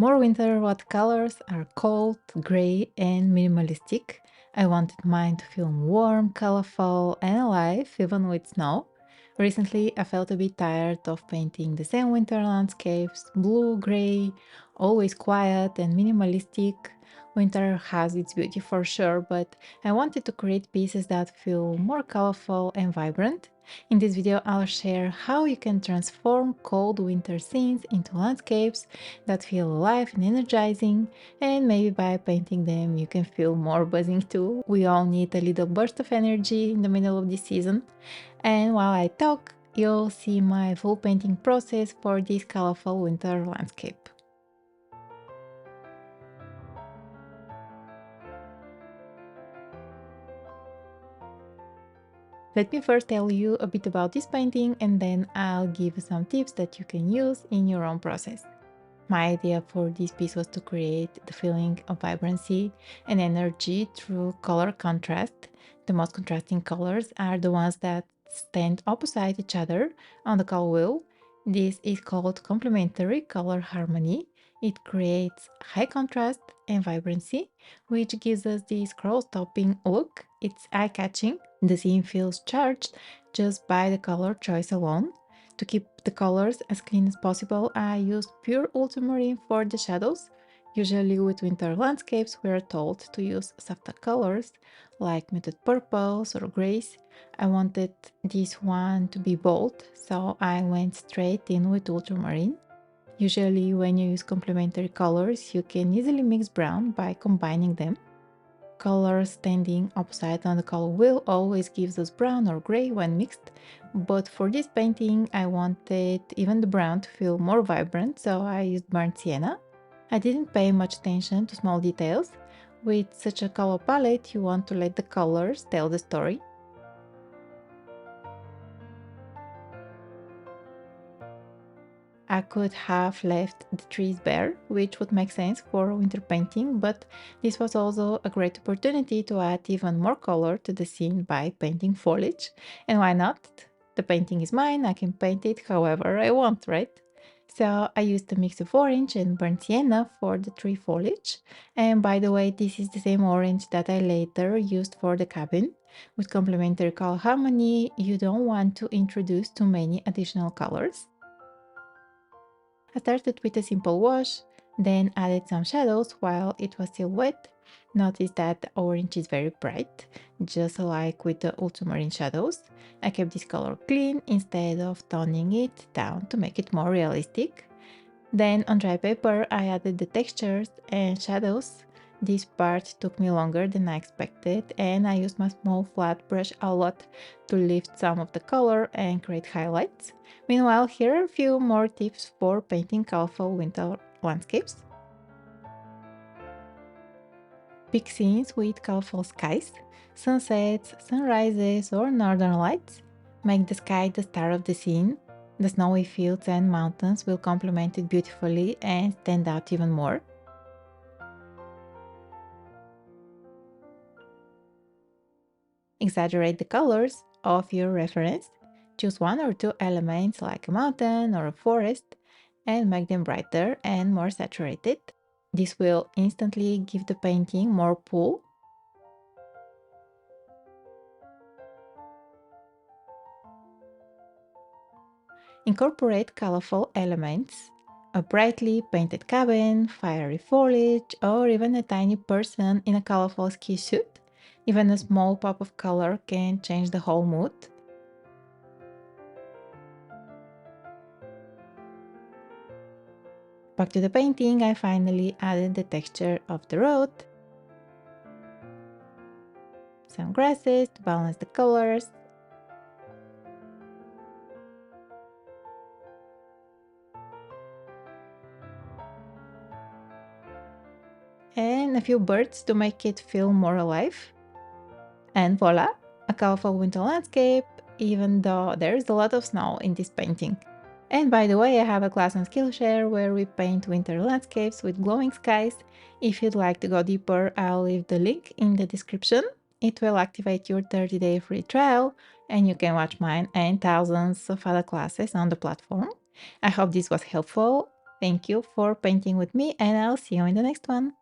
More winter watercolors are cold, gray, and minimalistic. I wanted mine to feel warm, colorful, and alive, even with snow. Recently, I felt a bit tired of painting the same winter landscapes, blue, gray, always quiet and minimalistic. Winter has its beauty for sure, but I wanted to create pieces that feel more colorful and vibrant. In this video, I'll share how you can transform cold winter scenes into landscapes that feel alive and energizing, and maybe by painting them you can feel more buzzing too. We all need a little burst of energy in the middle of this season. And while I talk, you'll see my full painting process for this colorful winter landscape. Let me first tell you a bit about this painting, and then I'll give you some tips that you can use in your own process. My idea for this piece was to create the feeling of vibrancy and energy through color contrast. The most contrasting colors are the ones that stand opposite each other on the color wheel. This is called complementary color harmony. It creates high contrast and vibrancy, which gives us this scroll-stopping look. It's eye-catching. The scene feels charged just by the color choice alone. To keep the colors as clean as possible, I used pure ultramarine for the shadows. Usually with winter landscapes, we are told to use softer colors like muted purples or grays. I wanted this one to be bold, so I went straight in with ultramarine. Usually when you use complementary colors, you can easily mix brown by combining them. Colors standing opposite on the color wheel always gives us brown or gray when mixed, but for this painting I wanted even the brown to feel more vibrant, so I used burnt sienna. I didn't pay much attention to small details. With such a color palette, you want to let the colors tell the story. I could have left the trees bare, which would make sense for winter painting, but this was also a great opportunity to add even more color to the scene by painting foliage. And why not? The painting is mine, I can paint it however I want, right? So I used a mix of orange and burnt sienna for the tree foliage. And by the way, this is the same orange that I later used for the cabin. With complementary color harmony, you don't want to introduce too many additional colors. I started with a simple wash, then added some shadows while it was still wet. Notice that the orange is very bright, just like with the ultramarine shadows. I kept this color clean instead of toning it down to make it more realistic. Then on dry paper I added the textures and shadows. This part took me longer than I expected, and I used my small flat brush a lot to lift some of the color and create highlights. Meanwhile, here are a few more tips for painting colorful winter landscapes. Pick scenes with colorful skies, sunsets, sunrises, or northern lights. Make the sky the star of the scene. The snowy fields and mountains will complement it beautifully and stand out even more. Exaggerate the colors of your reference. Choose one or two elements like a mountain or a forest and make them brighter and more saturated. This will instantly give the painting more pull. Incorporate colorful elements. A brightly painted cabin, fiery foliage, or even a tiny person in a colorful ski suit. Even a small pop of color can change the whole mood. Back to the painting, I finally added the texture of the road, some grasses to balance the colors, and a few birds to make it feel more alive. And voila, a colorful winter landscape, even though there's a lot of snow in this painting. And by the way, I have a class on Skillshare where we paint winter landscapes with glowing skies. If you'd like to go deeper, I'll leave the link in the description. It will activate your 30-day free trial, and you can watch mine and thousands of other classes on the platform. I hope this was helpful. Thank you for painting with me, and I'll see you in the next one.